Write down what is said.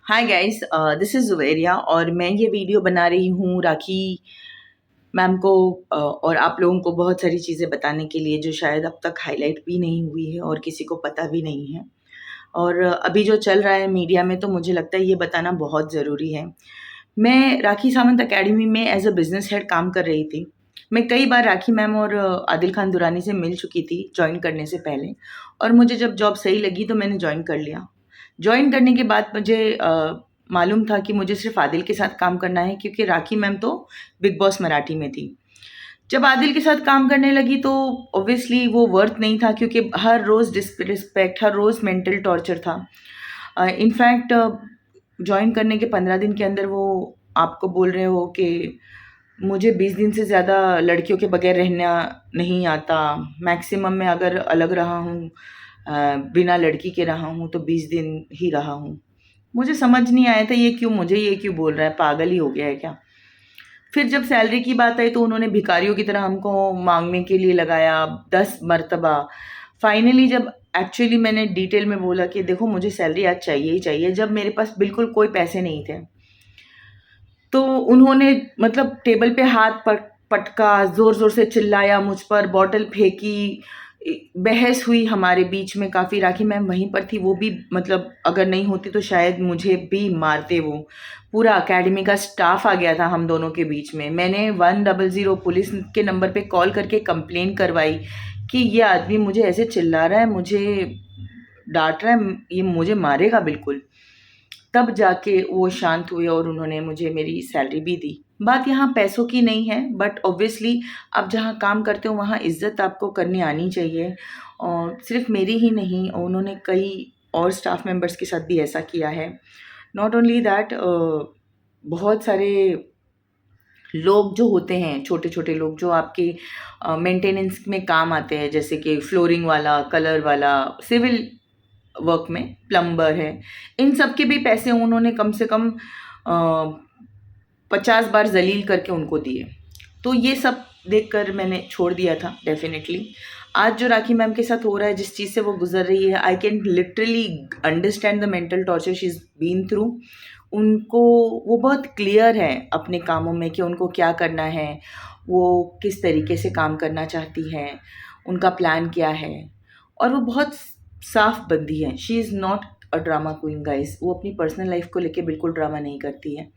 Hi guys, this is Juveria और मैं ये वीडियो बना रही हूँ राखी मैम को और आप लोगों को बहुत सारी चीज़ें बताने के लिए जो शायद अब तक हाईलाइट भी नहीं हुई है और किसी को पता भी नहीं है। और अभी जो चल रहा है मीडिया में तो मुझे लगता है ये बताना बहुत ज़रूरी है। मैं राखी सावंत अकेडमी में एज़ अ बिज़नेस हेड काम कर रही थी। मैं कई बार राखी मैम और आदिल खान दुरानी से मिल चुकी थी जॉइन करने से पहले और मुझे जब जॉब सही लगी तो मैंने जॉइन कर लिया। जॉइन करने के बाद मुझे मालूम था कि मुझे सिर्फ़ आदिल के साथ काम करना है क्योंकि राखी मैम तो बिग बॉस मराठी में थी। जब आदिल के साथ काम करने लगी तो ऑब्वियसली वो वर्थ नहीं था क्योंकि हर रोज़ डिसरिस्पेक्ट, हर रोज़ मेंटल टॉर्चर था। इनफैक्ट जॉइन करने के 15 दिन के अंदर वो आपको बोल रहे हो कि मुझे 20 दिन से ज़्यादा लड़कियों के बगैर रहना नहीं आता। मैक्सिमम मैं अगर अलग रहा हूँ बिना लड़की के रहा हूँ तो 20 दिन ही रहा हूँ। मुझे समझ नहीं आया था ये क्यों बोल रहा है, पागल ही हो गया है क्या? फिर जब सैलरी की बात आई तो उन्होंने भिखारियों की तरह हमको माँगने के लिए लगाया 10 मर्तबा। फाइनली जब एक्चुअली मैंने डिटेल में बोला कि देखो मुझे सैलरी आज चाहिए ही चाहिए, जब मेरे पास बिल्कुल कोई पैसे नहीं थे। तो उन्होंने मतलब टेबल पे हाथ पटका, ज़ोर-ज़ोर से चिल्लाया मुझ पर, बॉटल फेंकी, बहस हुई हमारे बीच में काफ़ी। राखी मैम वहीं पर थी, वो भी मतलब अगर नहीं होती तो शायद मुझे भी मारते वो। पूरा अकेडमी का स्टाफ आ गया था हम दोनों के बीच में। मैंने 100 पुलिस के नंबर पे कॉल करके कंप्लेन करवाई कि ये आदमी मुझे ऐसे चिल्ला रहा है, मुझे डाँट रहा है, ये मुझे मारेगा बिल्कुल। तब जाके वो शांत हुए और उन्होंने मुझे मेरी सैलरी भी दी। बात यहाँ पैसों की नहीं है बट ऑब्वियसली आप जहाँ काम करते हो वहाँ इज़्ज़त आपको करनी आनी चाहिए और सिर्फ़ मेरी ही नहीं, उन्होंने कई और स्टाफ मेंबर्स के साथ भी ऐसा किया है। नॉट ओनली दैट बहुत सारे लोग जो होते हैं, छोटे-छोटे लोग जो आपके मेंटेनेंस में काम आते हैं, जैसे कि फ्लोरिंग वाला, कलर वाला, सिविल वर्क में प्लम्बर है, इन सब के भी पैसे उन्होंने कम से कम 50 बार ज़लील करके उनको दिए। तो ये सब देखकर मैंने छोड़ दिया था डेफ़िनेटली। आज जो राखी मैम के साथ हो रहा है, जिस चीज़ से वो गुज़र रही है, I can literally understand the mental torture she is been through. उनको वो बहुत क्लियर है अपने कामों में कि उनको क्या करना है, वो किस तरीके से काम करना चाहती हैं, उनका प्लान क्या है और वो बहुत साफ़ बंदी है। She is not a drama queen guys. वो अपनी पर्सनल लाइफ़ को लेके बिल्कुल ड्रामा नहीं करती है।